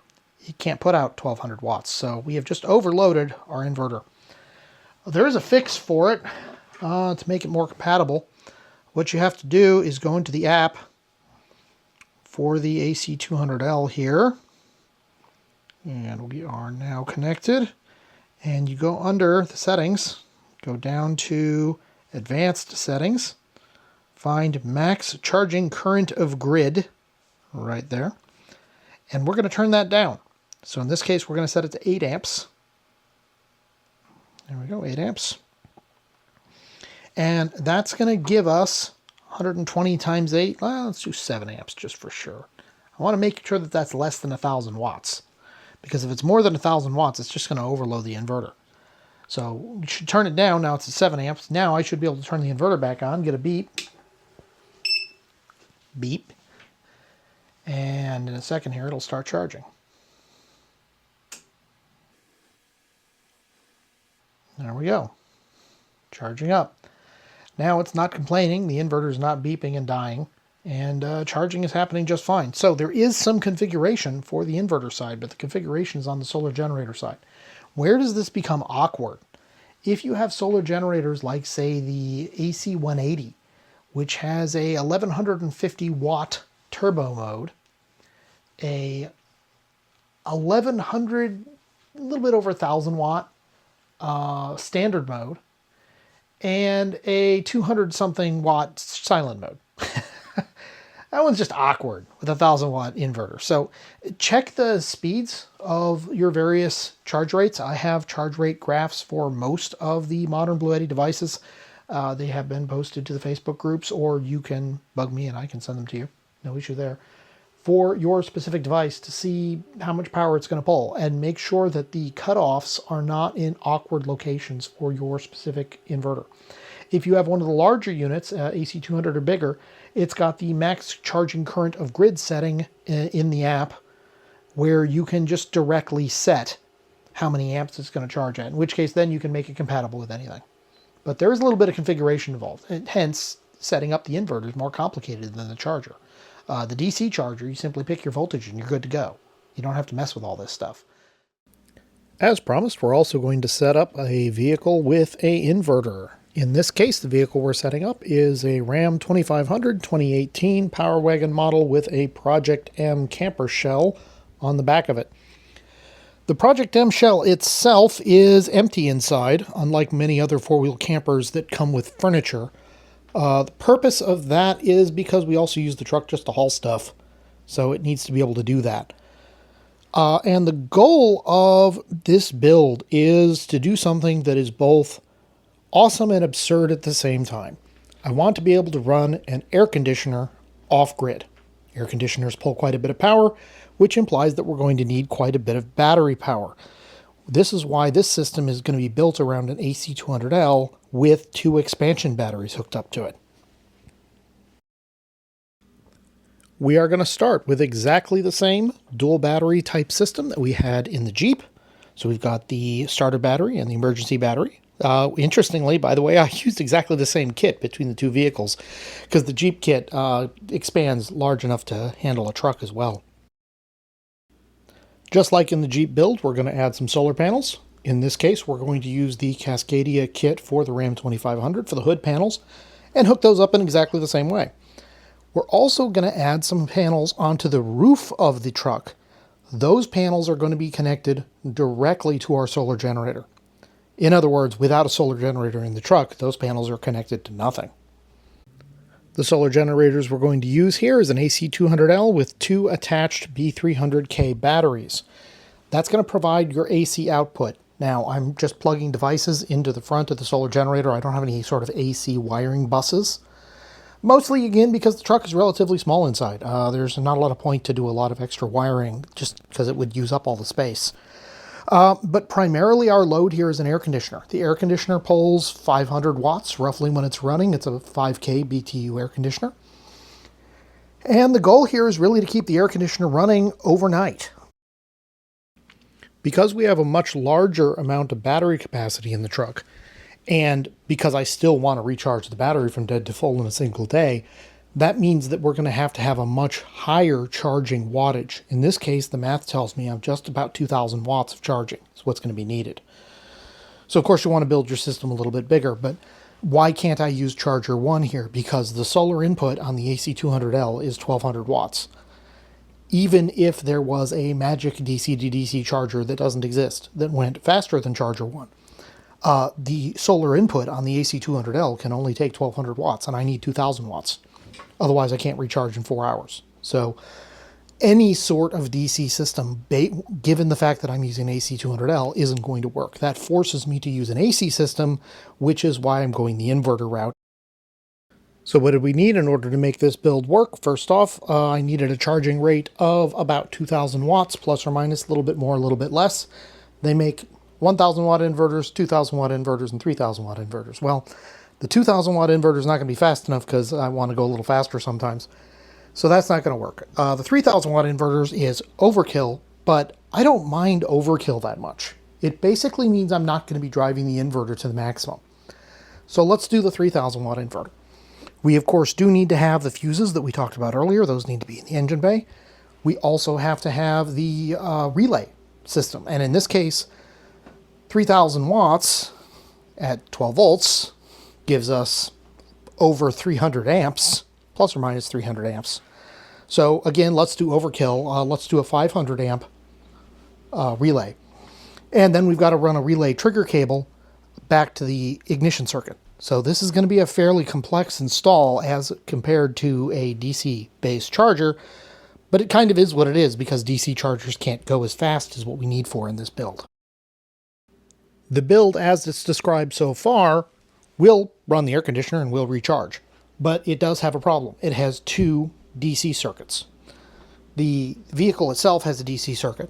A: It can't put out 1200 watts, so we have just overloaded our inverter. There is a fix for it to make it more compatible. What you have to do is go into the app for the AC200L here. And we are now connected. And you go under the settings, go down to advanced settings, find max charging current of grid right there. And we're going to turn that down. So in this case, we're going to set it to 8 amps. There we go, 8 amps. And that's going to give us 120 times 8. Well, let's do 7 amps just for sure. I want to make sure that that's less than 1000 watts. Because if it's more than 1000 watts, it's just going to overload the inverter. So we should turn it down. Now it's at 7 amps. Now I should be able to turn the inverter back on, get a beep. Beep. And in a second here, it'll start charging. There we go. Charging up. Now it's not complaining. The inverter is not beeping and dying. And charging is happening just fine. So there is some configuration for the inverter side, but the configuration is on the solar generator side. Where does this become awkward? If you have solar generators like, say, the AC-180, which has a 1150 watt turbo mode, a 1100, a little bit over 1000 watt standard mode, and a 200 something watt silent mode. That one's just awkward with a 1000 watt inverter. So check the speeds of your various charge rates. I have charge rate graphs for most of the modern Bluetti devices. They have been posted to the Facebook groups, or you can bug me and I can send them to you. No issue there. For your specific device to see how much power it's going to pull, and make sure that the cutoffs are not in awkward locations for your specific inverter. If you have one of the larger units, AC200 or bigger, it's got the max charging current of grid setting in the app, where you can just directly set how many amps it's going to charge at, in which case then you can make it compatible with anything. But there is a little bit of configuration involved, and hence setting up the inverter is more complicated than the charger. The DC charger, you simply pick your voltage and you're good to go. You don't have to mess with all this stuff. As promised, we're also going to set up a vehicle with an inverter. In this case, the vehicle we're setting up is a Ram 2500 2018 Power Wagon model with a Project M camper shell on the back of it. The Project M shell itself is empty inside, unlike many other four-wheel campers that come with furniture. The purpose of that is because we also use the truck just to haul stuff, so it needs to be able to do that. And the goal of this build is to do something that is both awesome and absurd at the same time. I want to be able to run an air conditioner off-grid. Air conditioners pull quite a bit of power, which implies that we're going to need quite a bit of battery power. This is why this system is going to be built around an AC200L with 2 expansion batteries hooked up to it. We are going to start with exactly the same dual battery type system that we had in the Jeep. So we've got the starter battery and the emergency battery. Interestingly, by the way, I used exactly the same kit between the two vehicles because the Jeep kit expands large enough to handle a truck as well. Just like in the Jeep build, we're going to add some solar panels. In this case, we're going to use the Cascadia kit for the Ram 2500 for the hood panels and hook those up in exactly the same way. We're also going to add some panels onto the roof of the truck. Those panels are going to be connected directly to our solar generator. In other words, without a solar generator in the truck, those panels are connected to nothing. The solar generators we're going to use here is an AC200L with 2 attached B300K batteries. That's going to provide your AC output. Now, I'm just plugging devices into the front of the solar generator. I don't have any sort of AC wiring buses. Mostly, again, because the truck is relatively small inside. There's not a lot of point to do a lot of extra wiring just because it would use up all the space. But primarily our load here is an air conditioner. The air conditioner pulls 500 watts roughly when it's running. It's a 5K BTU air conditioner. And the goal here is really to keep the air conditioner running overnight. Because we have a much larger amount of battery capacity in the truck, and because I still want to recharge the battery from dead to full in a single day, that means that we're going to have a much higher charging wattage. In this case, the math tells me I'm just about 2,000 watts of charging is what's going to be needed. So of course you want to build your system a little bit bigger, but why can't I use Charger-1 here? Because the solar input on the AC200L is 1,200 watts. Even if there was a magic DC to DC charger that doesn't exist, that went faster than Charger-1, the solar input on the AC200L can only take 1,200 watts, and I need 2,000 watts. Otherwise, I can't recharge in 4 hours. So any sort of DC system, given the fact that I'm using AC200L, isn't going to work. That forces me to use an AC system, which is why I'm going the inverter route. So what did we need in order to make this build work? First off, I needed a charging rate of about 2,000 watts, plus or minus, a little bit more, a little bit less. They make 1,000 watt inverters, 2,000 watt inverters, and 3,000 watt inverters. Well, the 2,000 watt inverter is not going to be fast enough because I want to go a little faster sometimes. So that's not going to work. The 3000 watt inverters is overkill, but I don't mind overkill that much. It basically means I'm not going to be driving the inverter to the maximum. So let's do the 3000 watt inverter. We of course do need to have the fuses that we talked about earlier. Those need to be in the engine bay. We also have to have the relay system. And in this case, 3000 watts at 12 volts gives us over 300 amps, plus or minus 300 amps. So again, let's do overkill. Let's do a 500 amp relay. And then we've got to run a relay trigger cable back to the ignition circuit. So this is going to be a fairly complex install as compared to a DC-based charger, but it kind of is what it is because DC chargers can't go as fast as what we need for in this build. The build as it's described so far will run the air conditioner and will recharge, but it does have a problem. It has two DC circuits. The vehicle itself has a DC circuit,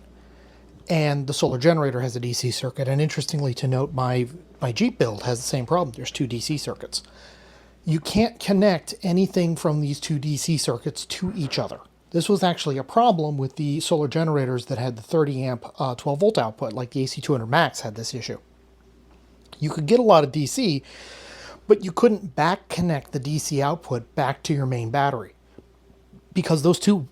A: and the solar generator has a DC circuit. And interestingly to note, my Jeep build has the same problem. There's two DC circuits. You can't connect anything from these two DC circuits to each other. This was actually a problem with the solar generators that had the 30 amp 12 volt output, like the AC200 Max had this issue. You could get a lot of DC, but you couldn't back connect the DC output back to your main battery because those two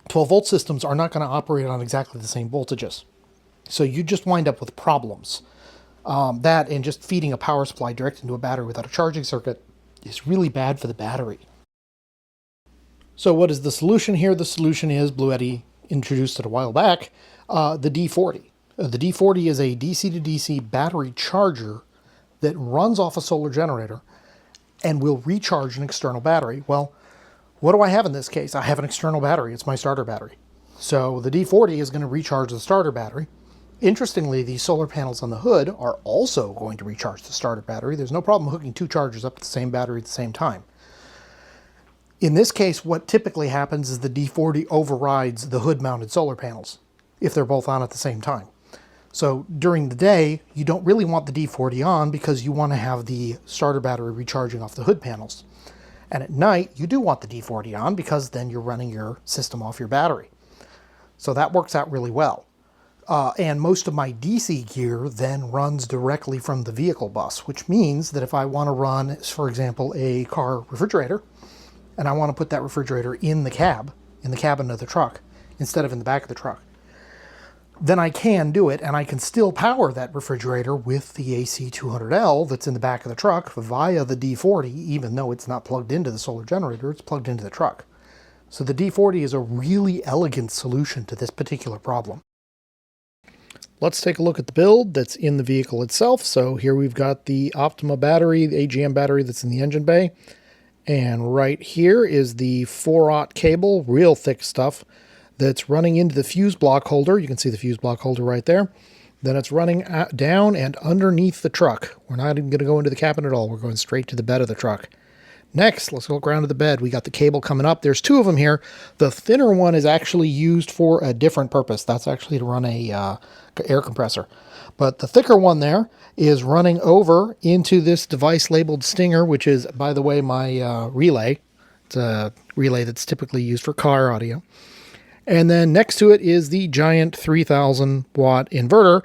A: 12 volt systems are not going to operate on exactly the same voltages. So you just wind up with problems. That and just feeding a power supply direct into a battery without a charging circuit is really bad for the battery. So what is the solution here? The solution is, Bluetti introduced it a while back, the D40. The D40 is a DC to DC battery charger that runs off a solar generator and will recharge an external battery. Well, what do I have in this case? I have an external battery. It's my starter battery. So the D40 is going to recharge the starter battery. Interestingly, the solar panels on the hood are also going to recharge the starter battery. There's no problem hooking two chargers up to the same battery at the same time. In this case, what typically happens is the D40 overrides the hood-mounted solar panels if they're both on at the same time. So during the day, you don't really want the D40 on because you want to have the starter battery recharging off the hood panels. And at night, you do want the D40 on because then you're running your system off your battery. So that works out really well. And most of my DC gear then runs directly from the vehicle bus, which means that if I want to run, for example, a car refrigerator, and I want to put that refrigerator in the cabin of the truck, instead of in the back of the truck, then I can do it, and I can still power that refrigerator with the AC200L that's in the back of the truck via the D40, even though it's not plugged into the solar generator, it's plugged into the truck. So the D40 is a really elegant solution to this particular problem. Let's take a look at the build that's in the vehicle itself. So here we've got the Optima battery, the AGM battery that's in the engine bay. And right here is the 4-aught cable, real thick stuff, that's running into the fuse block holder. You can see the fuse block holder right there. Then it's running down and underneath the truck. We're not even going to go into the cabin at all. We're going straight to the bed of the truck. Next, let's look around to the bed. We got the cable coming up. There's two of them here. The thinner one is actually used for a different purpose. That's actually to run a air compressor. But the thicker one there is running over into this device labeled Stinger, which is, by the way, my relay. It's a relay that's typically used for car audio. And then next to it is the giant 3000 watt inverter.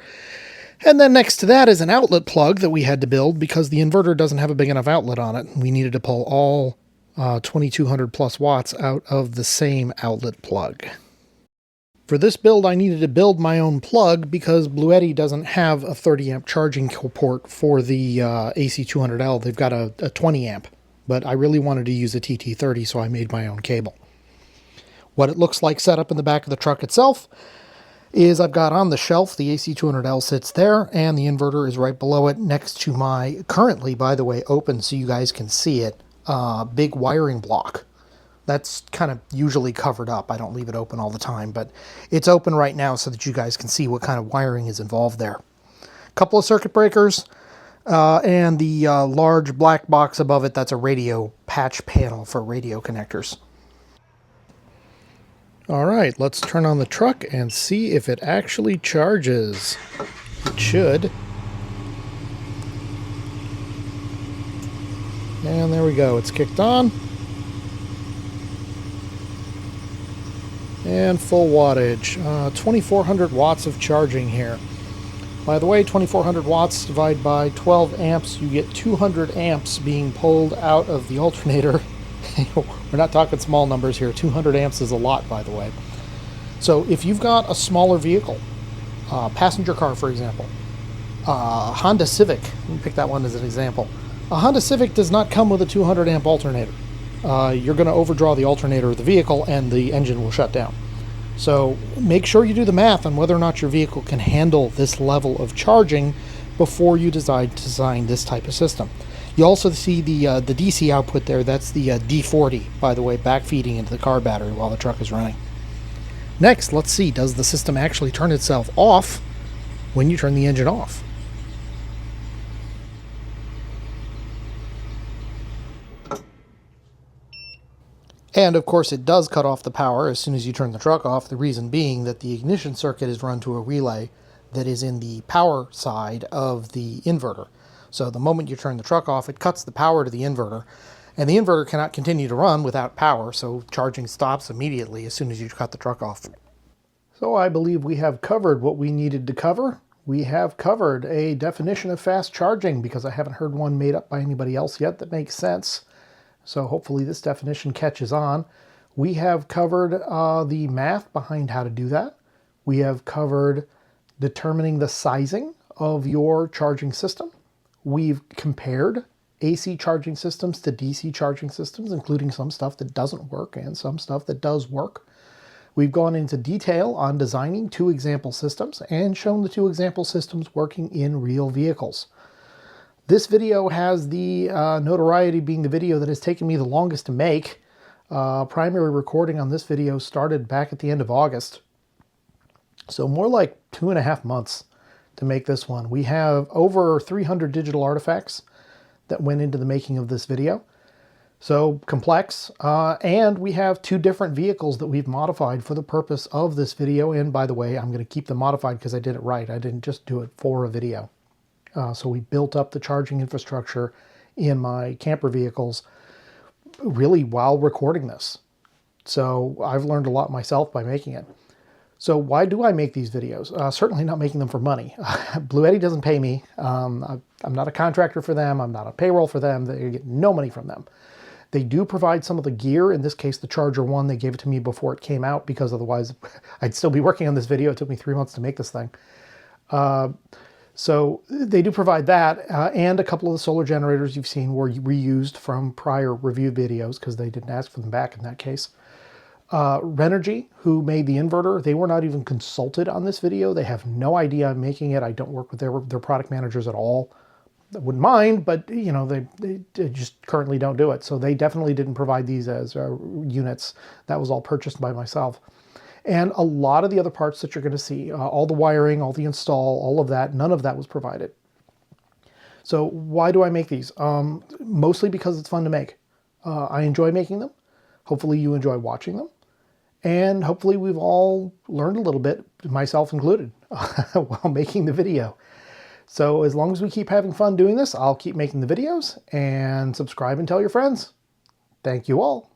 A: And then next to that is an outlet plug that we had to build because the inverter doesn't have a big enough outlet on it. We needed to pull all 2200 plus watts out of the same outlet plug. For this build, I needed to build my own plug because Bluetti doesn't have a 30 amp charging port for the AC200L. They've got a 20 amp, but I really wanted to use a TT30, so I made my own cable. What it looks like set up in the back of the truck itself is I've got on the shelf, the AC200L sits there, and the inverter is right below it next to my, currently, by the way, open so you guys can see it, big wiring block. That's kind of usually covered up. I don't leave it open all the time, but it's open right now so that you guys can see what kind of wiring is involved there. A couple of circuit breakers, and the large black box above it, that's a radio patch panel for radio connectors. All right, let's turn on the truck and see if it actually charges. It should. And there we go, it's kicked on. And full wattage, 2400 watts of charging here. By the way, 2400 watts divided by 12 amps, you get 200 amps being pulled out of the alternator. We're not talking small numbers here. 200 amps is a lot, by the way. So if you've got a smaller vehicle, passenger car, for example, Honda Civic, let me pick that one as an example. A Honda Civic does not come with a 200 amp alternator. You're going to overdraw the alternator of the vehicle and the engine will shut down. So make sure you do the math on whether or not your vehicle can handle this level of charging before you decide to design this type of system. You also see the DC output there. That's the D40, by the way, backfeeding into the car battery while the truck is running. Next, let's see, does the system actually turn itself off when you turn the engine off? And of course it does cut off the power as soon as you turn the truck off, the reason being that the ignition circuit is run to a relay that is in the power side of the inverter. So the moment you turn the truck off, it cuts the power to the inverter, and the inverter cannot continue to run without power, so charging stops immediately as soon as you cut the truck off. So I believe we have covered what we needed to cover. We have covered a definition of fast charging because I haven't heard one made up by anybody else yet that makes sense. So hopefully this definition catches on. We have covered the math behind how to do that. We have covered determining the sizing of your charging system. We've compared AC charging systems to DC charging systems, including some stuff that doesn't work and some stuff that does work. We've gone into detail on designing 2 example systems and shown the 2 example systems working in real vehicles. This video has the notoriety being the video that has taken me the longest to make. Primary recording on this video started back at the end of August. So more like 2.5 months to make this one. We have over 300 digital artifacts that went into the making of this video. So complex. And we have 2 different vehicles that we've modified for the purpose of this video. And by the way, I'm going to keep them modified because I did it right. I didn't just do it for a video. So we built up the charging infrastructure in my camper vehicles really while recording this. So I've learned a lot myself by making it. So why do I make these videos? Certainly not making them for money. Bluetti doesn't pay me. I'm not a contractor for them. I'm not a payroll for them. They get no money from them. They do provide some of the gear. In this case, the Charger-1, they gave it to me before it came out because otherwise I'd still be working on this video. It took me 3 months to make this thing. So they do provide that, and a couple of the solar generators you've seen were reused from prior review videos because they didn't ask for them back in that case. Renogy, who made the inverter, they were not even consulted on this video. They have no idea I'm making it. I don't work with their product managers at all. I wouldn't mind, but you know, they just currently don't do it. So they definitely didn't provide these as units. That was all purchased by myself. And a lot of the other parts that you're going to see, all the wiring, all the install, all of that, none of that was provided. So why do I make these? Mostly because it's fun to make. I enjoy making them. Hopefully you enjoy watching them. And hopefully we've all learned a little bit, myself included, while making the video. So as long as we keep having fun doing this, I'll keep making the videos, and subscribe and tell your friends. Thank you all.